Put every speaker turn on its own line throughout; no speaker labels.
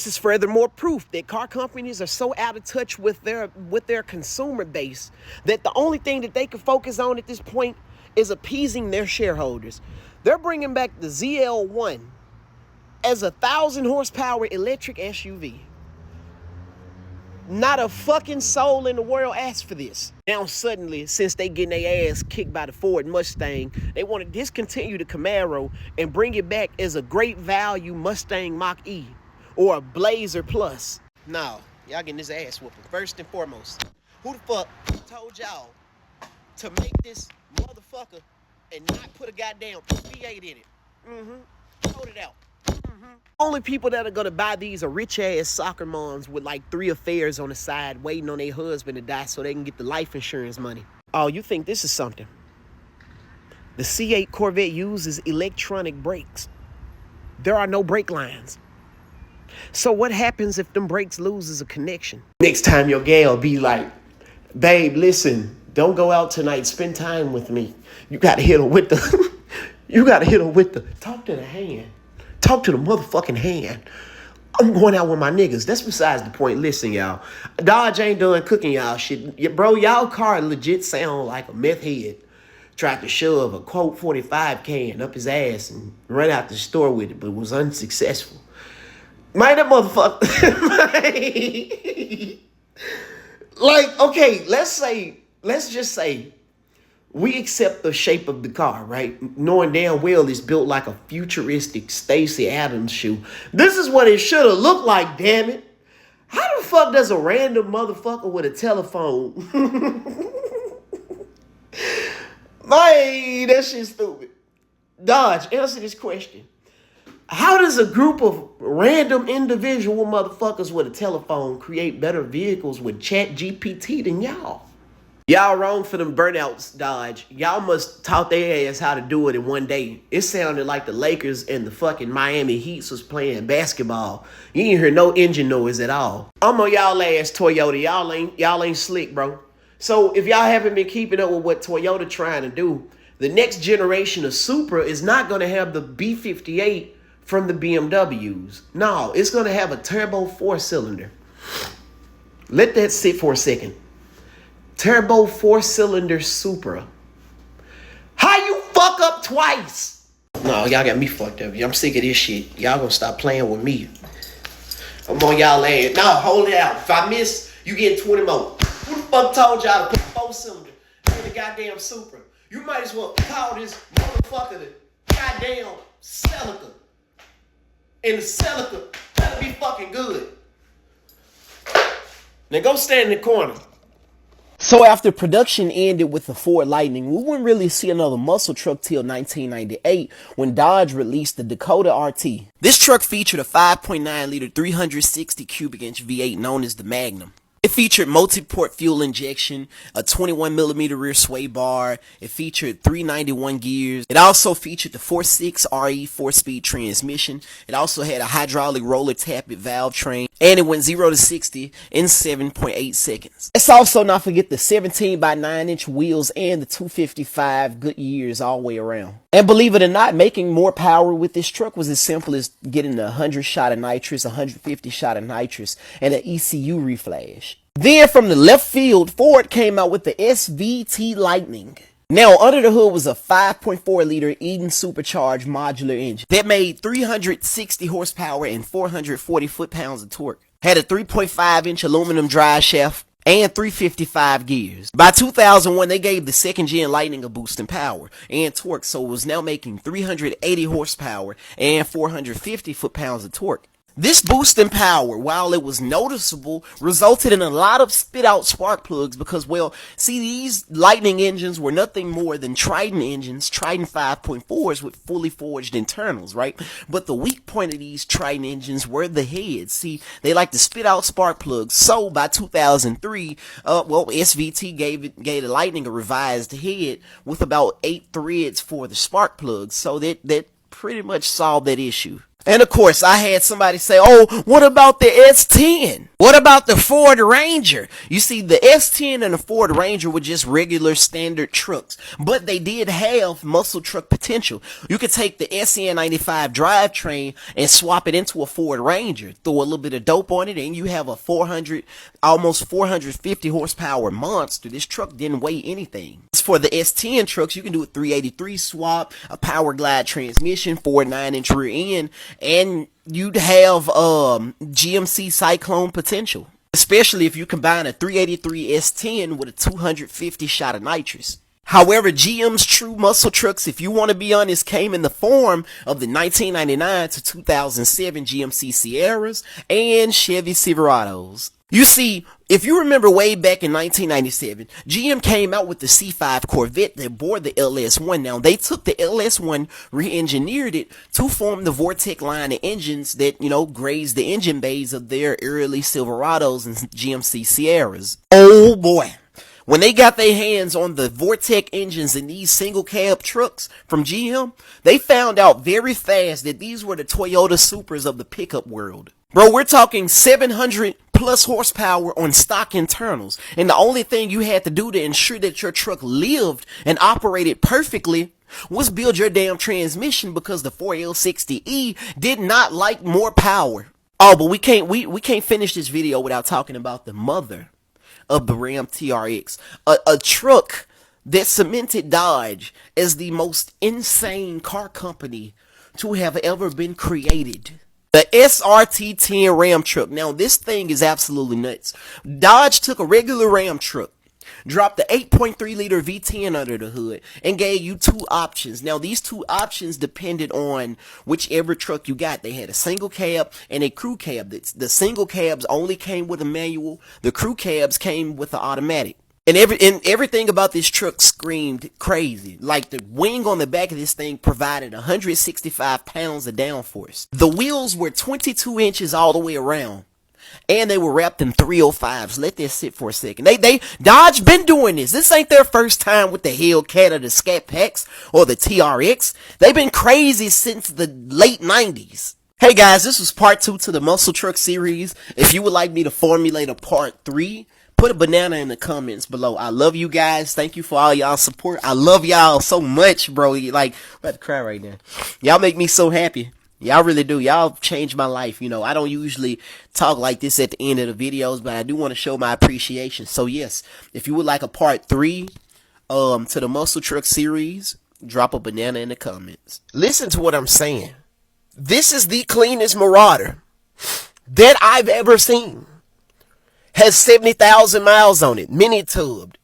This is furthermore proof that car companies are so out of touch with their consumer base that the only thing that they can focus on at this point is appeasing their shareholders. They're bringing back the ZL1 as a 1,000 horsepower electric SUV. Not a fucking soul in the world asked for this. Now suddenly, since they getting their ass kicked by the Ford Mustang, they want to discontinue the Camaro and bring it back as a great value Mustang Mach-E or a Blazer Plus. No, y'all getting this ass whooping. First and foremost, who the fuck told y'all to make this motherfucker and not put a goddamn V8 in it? Hold it out. Only people that are gonna buy these are rich ass soccer moms with like 3 affairs on the side waiting on their husband to die so they can get the life insurance money. Oh, you think this is something? The C8 Corvette uses electronic brakes. There are no brake lines. So what happens if them brakes loses a connection? Next time your gal be like, babe, listen, don't go out tonight, spend time with me. You gotta hit her with the, talk to the hand. Talk to the motherfucking hand. I'm going out with my niggas. That's besides the point. Listen, y'all. Dodge ain't done cooking y'all shit. Bro, y'all car legit sound like a meth head tried to shove a Colt 45 can up his ass and run out the store with it, but was unsuccessful. Man, that motherfucker. Like, okay, let's just say we accept the shape of the car, right? Knowing damn well it's built like a futuristic Stacey Adams shoe. This is what it should have looked like, damn it. How the fuck does a random motherfucker with a telephone? Man, that shit's stupid. Dodge, answer this question. How does a group of random individual motherfuckers with a telephone create better vehicles with ChatGPT than y'all? Y'all wrong for them burnouts, Dodge. Y'all must taught their ass how to do it in one day. It sounded like the Lakers and the fucking Miami Heat was playing basketball. You ain't hear no engine noise at all. I'm on y'all ass, Toyota. Y'all ain't slick, bro. So if y'all haven't been keeping up with what Toyota trying to do, the next generation of Supra is not going to have the B58 from the BMWs. No, it's going to have a turbo 4-cylinder. Let that sit for a second. Turbo 4-cylinder Supra. How you fuck up twice? No, y'all got me fucked up. I'm sick of this shit. Y'all gonna stop playing with me. I'm on y'all ass. Now, hold it out. If I miss, you get 20 more. Who the fuck told y'all to put 4-cylinder in the goddamn Supra? You might as well call this motherfucker the goddamn Celica. And the Celica better be fucking good. Now go stand in the corner. So after production ended with the Ford Lightning, we wouldn't really see another muscle truck till 1998 when Dodge released the Dakota RT. This truck featured a 5.9 liter 360 cubic inch V8 known as the Magnum. It featured multi-port fuel injection, a 21mm rear sway bar. It featured 391 gears. It also featured the 4.6 RE 4-speed transmission. It also had a hydraulic roller tappet valve train. And it went 0 to 60 in 7.8 seconds. Let's also not forget the 17 by 9 inch wheels and the 255 Goodyears all the way around. And believe it or not, making more power with this truck was as simple as getting a 100 shot of nitrous, 150 shot of nitrous, and an ECU reflash. Then from the left field, Ford came out with the SVT Lightning. Now, under the hood was a 5.4 liter Eden supercharged modular engine that made 360 horsepower and 440 foot-pounds of torque. Had a 3.5 inch aluminum drive shaft and 355 gears. By 2001, they gave the second gen Lightning a boost in power and torque, so it was now making 380 horsepower and 450 foot-pounds of torque. This boost in power, while it was noticeable, resulted in a lot of spit out spark plugs because, well, see, these Lightning engines were nothing more than Triton engines, Triton 5.4s with fully forged internals, right? But the weak point of these Triton engines were the heads. See, they like to spit out spark plugs. So by 2003, SVT gave the Lightning a revised head with about 8 threads for the spark plugs. So that pretty much solved that issue. And of course, I had somebody say, oh, what about the S10? What about the Ford Ranger? You see, the S10 and the Ford Ranger were just regular standard trucks, but they did have muscle truck potential. You could take the SN95 drivetrain and swap it into a Ford Ranger, throw a little bit of dope on it, and you have a almost 450 horsepower monster. This truck didn't weigh anything. As for the S10 trucks, you can do a 383 swap, a power glide transmission, 9-inch rear end, and you'd have GMC Cyclone potential, especially if you combine a 383 S10 with a 250 shot of nitrous. However, GM's true muscle trucks, if you want to be honest, came in the form of the 1999 to 2007 GMC Sierras and Chevy Silverados. You see, if you remember way back in 1997, GM came out with the C5 Corvette that bore the LS1. Now, they took the LS1, re-engineered it to form the Vortec line of engines that, grazed the engine bays of their early Silverados and GMC Sierras. Oh boy. When they got their hands on the Vortec engines in these single cab trucks from GM, they found out very fast that these were the Toyota Supras of the pickup world. Bro, we're talking 700 plus horsepower on stock internals. And the only thing you had to do to ensure that your truck lived and operated perfectly was build your damn transmission, because the 4L60E did not like more power. Oh, but we can't finish this video without talking about the mother of the Ram TRX, a truck that cemented Dodge as the most insane car company to have ever been created. The SRT10 Ram truck. Now, this thing is absolutely nuts. Dodge took a regular Ram truck, dropped the 8.3 liter V10 under the hood, and gave you two options. Now, these two options depended on whichever truck you got. They had a single cab and a crew cab. The single cabs only came with a manual. The crew cabs came with the automatic. And everything about this truck screamed crazy. Like, the wing on the back of this thing provided 165 pounds of downforce. The wheels were 22 inches all the way around. And they were wrapped in 305s. Let that sit for a second. Dodge been doing this. This ain't their first time with the Hellcat or the Scat Packs or the TRX. They've been crazy since the late 90s. Hey guys, this was part 2 to the Muscle Truck series. If you would like me to formulate a part 3, put a banana in the comments below. I love you guys. Thank you for all y'all support. I love y'all so much, bro. Like, I'm about to cry right now. Y'all make me so happy. Y'all really do. Y'all changed my life. I don't usually talk like this at the end of the videos, but I do want to show my appreciation. So yes, if you would like a part 3 to the Muscle Truck series, drop a banana in the comments. Listen to what I'm saying. This is the cleanest Marauder that I've ever seen. Has 70,000 miles on it, mini tubbed,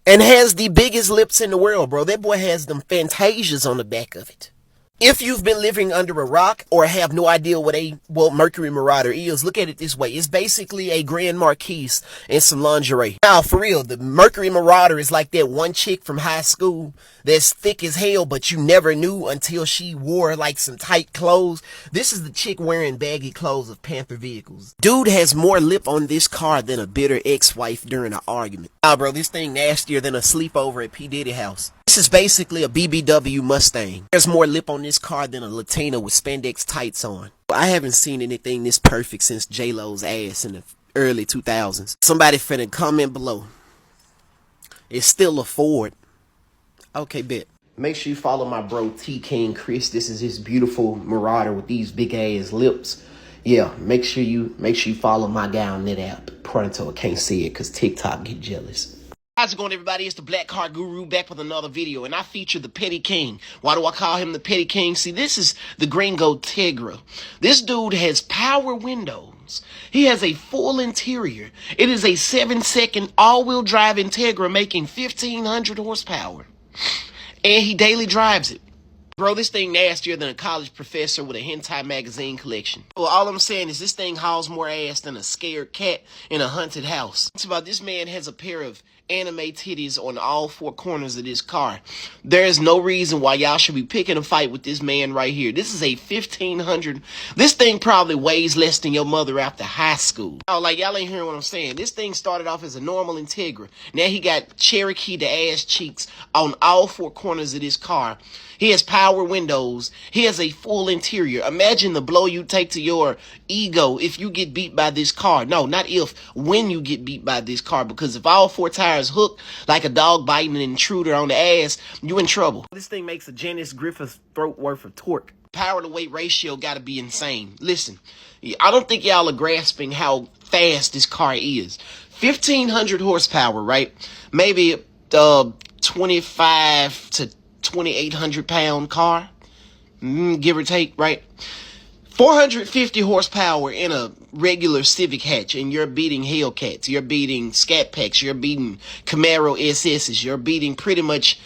and has the biggest lips in the world, bro. That boy has them Fantasias on the back of it. If you've been living under a rock or have no idea what Mercury Marauder is, look at it this way. It's basically a Grand Marquise and some lingerie. Now, for real, the Mercury Marauder is like that one chick from high school that's thick as hell, but you never knew until she wore like some tight clothes. This is the chick wearing baggy clothes of Panther vehicles. Dude has more lip on this car than a bitter ex-wife during an argument. Nah, bro, this thing nastier than a sleepover at P. Diddy house. This is basically a BBW Mustang. There's more lip on this car than a Latina with spandex tights on. I haven't seen anything this perfect since J-Lo's ass in the early 2000s. Somebody finna comment below. It's still a Ford. Okay, bet. Make sure you follow my bro T King Chris. This is his beautiful Marauder with these big ass lips. Yeah, make sure you follow my guy on that app. Pronto, I can't see it because TikTok get jealous. How's it going, everybody? It's the Black Car Guru back with another video, and I feature the Petty King. Why do I call him the Petty King? See, this is the Gringo Integra. This dude has power windows. He has a full interior. It is a 7-second all-wheel drive Integra making 1,500 horsepower. And he daily drives it. Bro, this thing nastier than a college professor with a hentai magazine collection. Well, all I'm saying is this thing hauls more ass than a scared cat in a haunted house. It's about this man has a pair of anime titties on all 4 corners of this car. There is no reason why y'all should be picking a fight with this man right here. This is a 1,500. This thing probably weighs less than your mother after high school. Oh, like y'all ain't hearing what I'm saying. This thing started off as a normal Integra. Now he got Cherokee the ass cheeks on all 4 corners of this car. He has power windows. He has a full interior. Imagine the blow you take to your ego if you get beat by this car. No, not if, when you get beat by this car. Because if all four tires hook like a dog biting an intruder on the ass, you in trouble. This thing makes a Janice Griffith's throat worth of torque. Power to weight ratio gotta be insane. Listen, I don't think y'all are grasping how fast this car is. 1,500 horsepower, right? Maybe 25 to 2,800 pound car, give or take, right? 450 horsepower in a regular Civic hatch, and you're beating Hellcats, you're beating Scat Packs, you're beating Camaro SS's, you're beating pretty much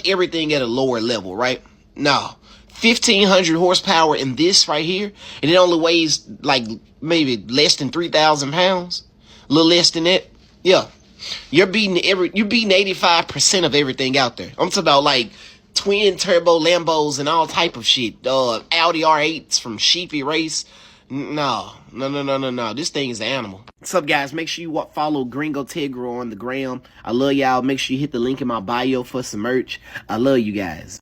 everything at a lower level, right? No. 1,500 horsepower in this right here, and it only weighs like maybe less than 3,000 pounds, a little less than that. Yeah, you're beating 85% of everything out there. I'm talking about like twin turbo Lambos and all type of shit. Audi R8s from Sheepy Race. No. This thing is an animal. What's up, guys? Make sure you follow Gringo Tegra on the gram. I love y'all. Make sure you hit the link in my bio for some merch. I love you guys.